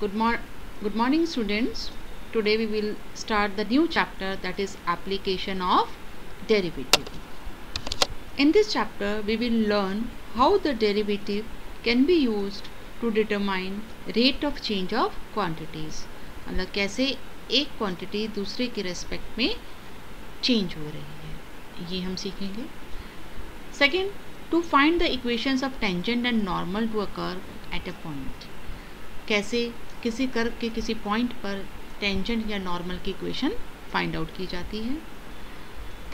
Good, good morning, students. Today we will start the new chapter, that is application of derivative. In this chapter we will learn how the derivative can be used to determine rate of change of quantities. मतलब कैसे एक quantity दूसरे के respect में change हो रही है, ये हम सीखेंगे. Second, to find the equations of tangent and normal to a curve at a point. कैसे किसी कर्व के किसी पॉइंट पर टेंजेंट या नॉर्मल की इक्वेशन फाइंड आउट की जाती है.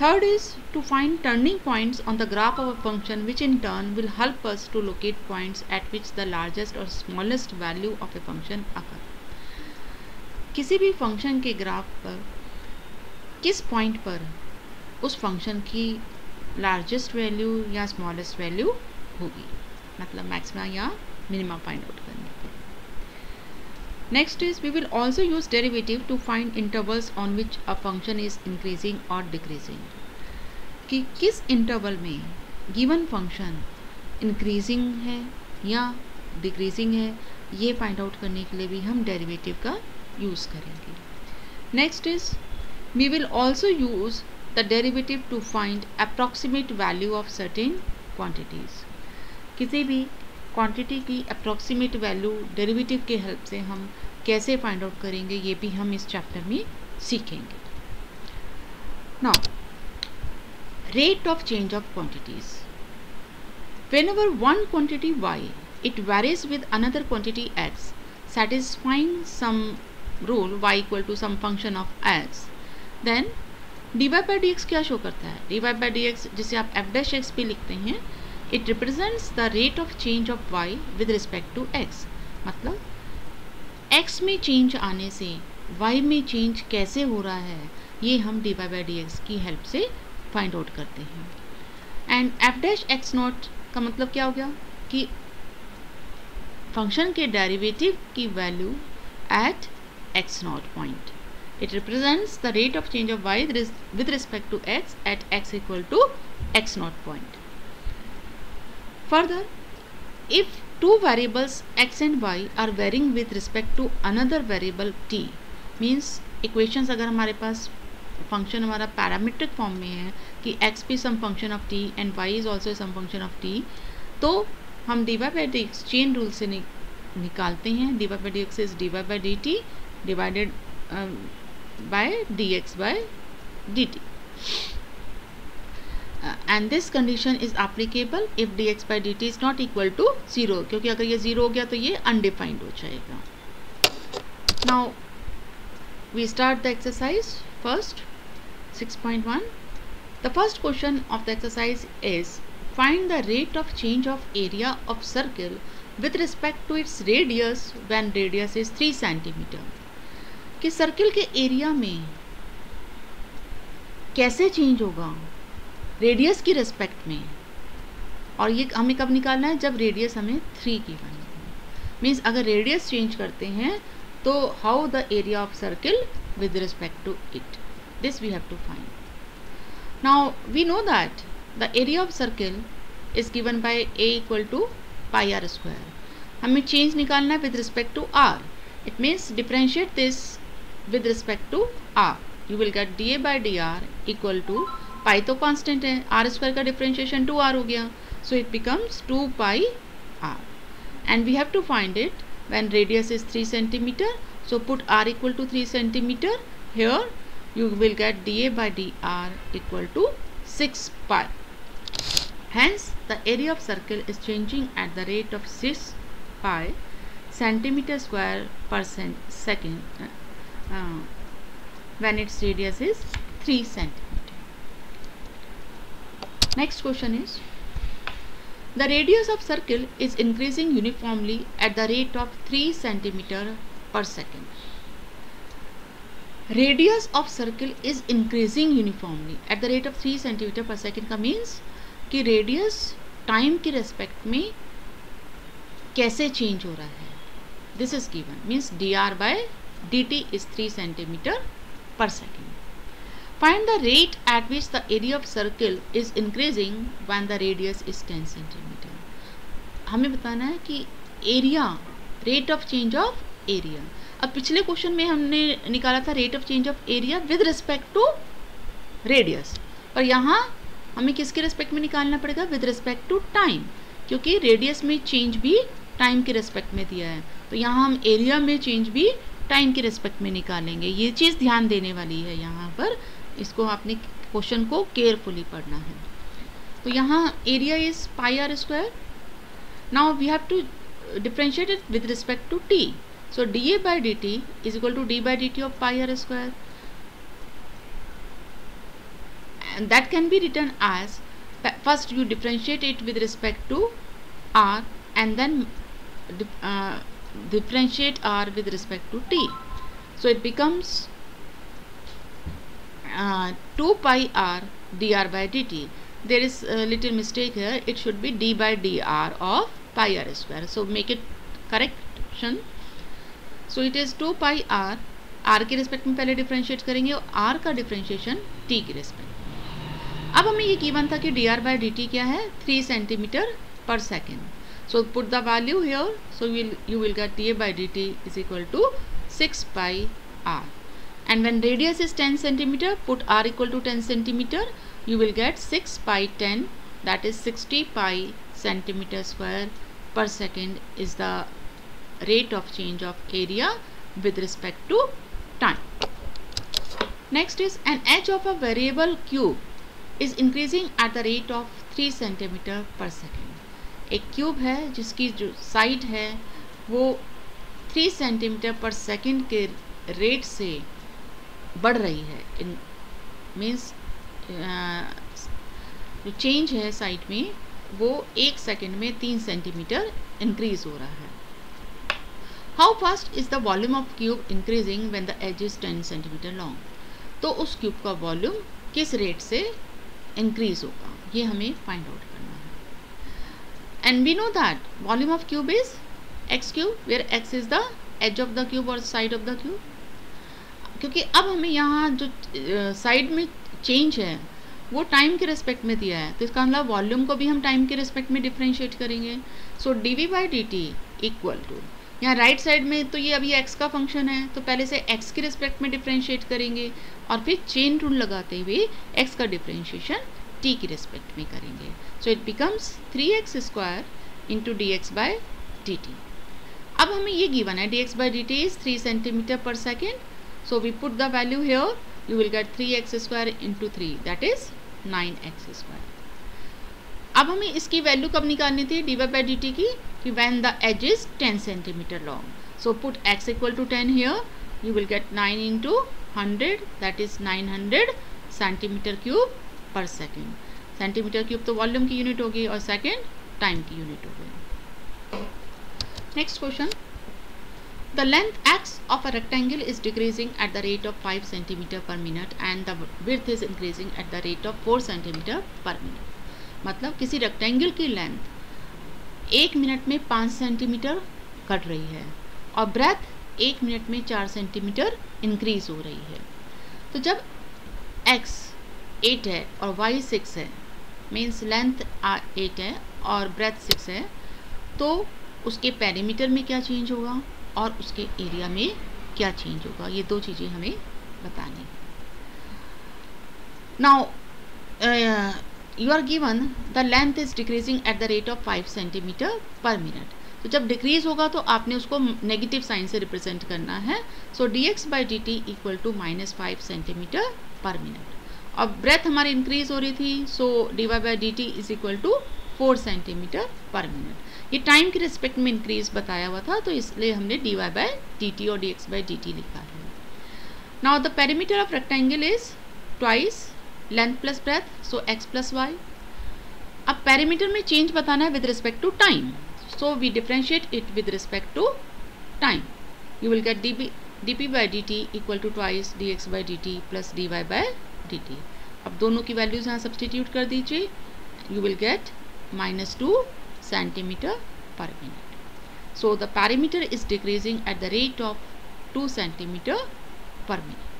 Third is to find turning points on the graph of a function which in turn will help us to locate points at which the largest और smallest value of a function occur. किसी भी function के graph पर किस point पर उस function की largest value या स्मॉलेस्ट वैल्यू होगी, मतलब मैक्सिमा या मिनिमा फाइंड आउट करने के. Next is we will also use derivative to find intervals on which a function is increasing or decreasing. कि किस इंटरवल में गिवन फंक्शन इंक्रीजिंग है या डिक्रीजिंग है, ये फाइंड आउट करने के लिए भी हम डेरिवेटिव का यूज़ करेंगे. Next is we will also use the derivative to find approximate value of certain quantities. किसी भी क्वांटिटी की अप्रॉक्सीमेट वैल्यू डेरिवेटिव के हेल्प से हम कैसे फाइंड आउट करेंगे, ये भी हम इस चैप्टर में सीखेंगे. Now, rate of change of quantities. Whenever one quantity y it varies with another quantity x satisfying some rule y equal to some function of x, then dy by dx क्या show करता है? dy by dx जिसे आप f dash x भी लिखते हैं, it represents the rate of change of y with respect to x. मतलब x में चेंज आने से y में चेंज कैसे हो रहा है, ये हम dy by dx की हेल्प से फाइंड आउट करते हैं. And f dash x not का मतलब क्या हो गया कि फंक्शन के डेरिवेटिव की value at x naught point. It represents the rate of change of y with respect to x at x equal to x naught point. Further, if two variables x and y are varying with respect to another variable t, means equations अगर हमारे पास function हमारा parametric form में है कि x भी some function of t and y is also some function of t, तो हम dy by dx chain rule से निकालते हैं. dy by dx is dy by dt divided by dx by dt. And this condition is applicable if dx by dt is not equal to 0, क्योंकि अगर ये 0 हो गया तो ये undefined हो जाएगा. Now we start the exercise first. 6.1. The first question of the exercise is find the rate of change of area of circle with respect to its radius when radius is 3 cm. कि circle के area में कैसे change होगा radius की respect में, और ये हमें कब निकालना है, जब रेडियस हमें 3 की बनी. मीन्स अगर रेडियस चेंज करते हैं तो how the area of circle with respect to it, this we have to find. Now we know that the area of circle is given by a equal to pi r square. हमें change निकालना है with respect to r. It means differentiate this with respect to r. You will get dA by dr equal to पाई तो constant है, r square का differentiation 2r हो गया, so it becomes 2 pi r. And we have to find it when radius is 3 centimeter. So put r equal to 3 centimeter here. You will get dA by dr equal to 6 pi. Hence the area of circle is changing at the rate of 6 pi centimeter square per second. When its radius is 3 centimeter. Next question is the radius of circle is increasing uniformly at the rate of 3 centimeter per second. Radius of circle is increasing uniformly at the rate of 3 centimeter per second का means कि radius time की respect में कैसे change हो रहा है. This is given, means dr by dt is 3 centimeter per second. Find the rate at which the area of circle is increasing when the radius is 10 centimeter. हमें बताना है कि area rate of change of area. अब पिछले question में हमने निकाला था rate of change of area with respect to radius, और यहाँ हमें किसके रिस्पेक्ट में निकालना पड़ेगा? विद रिस्पेक्ट टू टाइम, क्योंकि रेडियस में चेंज भी टाइम के रिस्पेक्ट में दिया है, तो यहाँ हम एरिया में चेंज भी टाइम के रिस्पेक्ट में निकालेंगे। ये चीज़ ध्यान देने वाली है यहाँ पर, इसको आपने क्वेश्चन को केयरफुली पढ़ना है। तो यहाँ area is pi r square. Now we have to differentiate it with respect to t. So dA by dt is equal to d by dt of pi r square, and that can be written as, first you differentiate it with respect to r and then differentiate r with respect to t. So it becomes 2 pi r dr by dt. There is a little mistake here, it should be d by dr of pi r square. So make it correction. So it is 2 pi r, r के respect में पहले differentiate करेंगे और r का differentiation t के respect. अब हमें ये गिवन था कि dr by dt क्या है? 3 सेंटीमीटर पर second. So put the value here. So you will get dA by dt is equal to 6 pi r. And when radius is 10 centimeter, put r equal to 10 centimeter. You will get 6 pi 10, that is 60 pi centimeter square per second is the rate of change of area with respect to time. Next is an edge of a variable cube is increasing at the rate of 3 centimeter per second. एक cube है जिसकी जो side है वो 3 centimetre पर second के rate से बढ़ रही है। इन मीन्स जो चेंज है साइड में वो 1 सेकेंड में 3 सेंटीमीटर इंक्रीज हो रहा है। How fast is the volume of cube increasing when the edge is 10 centimetre long? तो उस क्यूब का वॉल्यूम किस रेट से इंक्रीज होगा, ये हमें फाइंड आउट करना है। And we know that volume of cube is X cube, where X is the edge of the cube और साइड ऑफ द क्यूब। क्योंकि अब हमें यहाँ जो साइड में चेंज है वो टाइम के रिस्पेक्ट में दिया है, तो इसका मतलब वॉल्यूम को भी हम टाइम के रिस्पेक्ट में डिफ्रेंशिएट करेंगे। So dv by dt equal to, यहाँ राइट साइड में तो ये अभी x का फंक्शन है, तो पहले से x के रिस्पेक्ट में डिफ्रेंशिएट करेंगे और फिर चेन रूल लगाते हुए x का डिफ्रेंशिएशन t की रिस्पेक्ट में करेंगे। So it becomes 3x square into dx by dt। अब हमें ये गिवन है dx by dt is 3 centimetre पर second. So we put the value here, you will get 3x square into 3, that is 9x square. अब हमें इसकी value कब निकालनी थी dy by dt की? कि when the edge is 10 centimeter long. So put x equal to 10 here, you will get 9 into 100, that is 900 centimeter cube per second. Centimetre cube तो volume की यूनिट होगी और सेकेंड टाइम की unit होगी। Next question, the length x of a rectangle is decreasing at the rate of 5 cm per minute and the width is increasing at the rate of 4 cm per minute. मतलब किसी rectangle की length 1 minute में 5 centimetre घट रही है और breath 1 minute में 4 centimetre increase हो रही है। तो जब x 8 है और y 6 है, मीन्स लेंथ 8 है और ब्रेथ 6 है, तो उसके पेरीमीटर में क्या चेंज होगा और उसके एरिया में क्या चेंज होगा, ये दो चीज़ें हमें बतानी है। Now you are given the length is decreasing at the rate of 5 centimetre per minute. तो जब डिक्रीज होगा तो आपने उसको नेगेटिव साइन से रिप्रेजेंट करना है। So dx by dt equal to -5 centimetre per minute. और ब्रेथ हमारी इंक्रीज हो रही थी, so dy by dt is equal to 4 centimetre per minute. ये टाइम के रिस्पेक्ट में इंक्रीज बताया हुआ था, तो इसलिए हमने dy बाई dt और dx बाई dt लिखा है। Now the perimeter of rectangle is twice length plus breadth, so x plus Y. अब पेरीमीटर में चेंज बताना है with respect to time, so we differentiate it with respect to time. You will get dp by dt equal to twice dx by dt plus dy by dt। अब दोनों की values यहाँ substitute कर दीजिए, you will get -2 centimeter per minute. So the perimeter is decreasing at the rate of 2 centimeter per minute.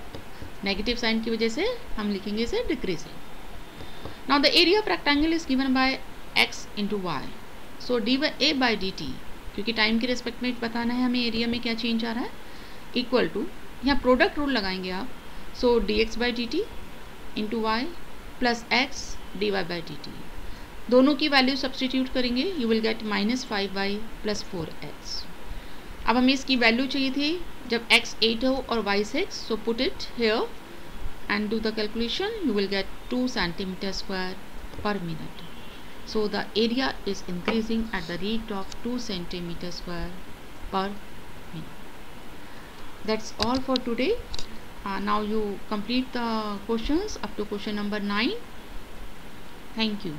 Negative sign की वजह से हम लिखेंगे इसे decreasing. Now the area of rectangle is given by x into y. So dA by dt क्योंकि time के respect में बताना है हमें एरिया में क्या चेंज आ रहा है, इक्वल टू यहाँ प्रोडक्ट रूल लगाएंगे आप, so dx by d t into y plus x d y by d t, दोनों की वैल्यू सब्सटीट्यूट करेंगे, you will get -5y plus 4x। अब हमें इसकी वैल्यू चाहिए थी जब x 8 हो और y 6, so put it here and do the calculation, you will get 2 centimeter square per minute. So the area is increasing at the rate of 2 centimeter square per minute. That's all for today. Now you complete the questions up to question number 9. Thank you.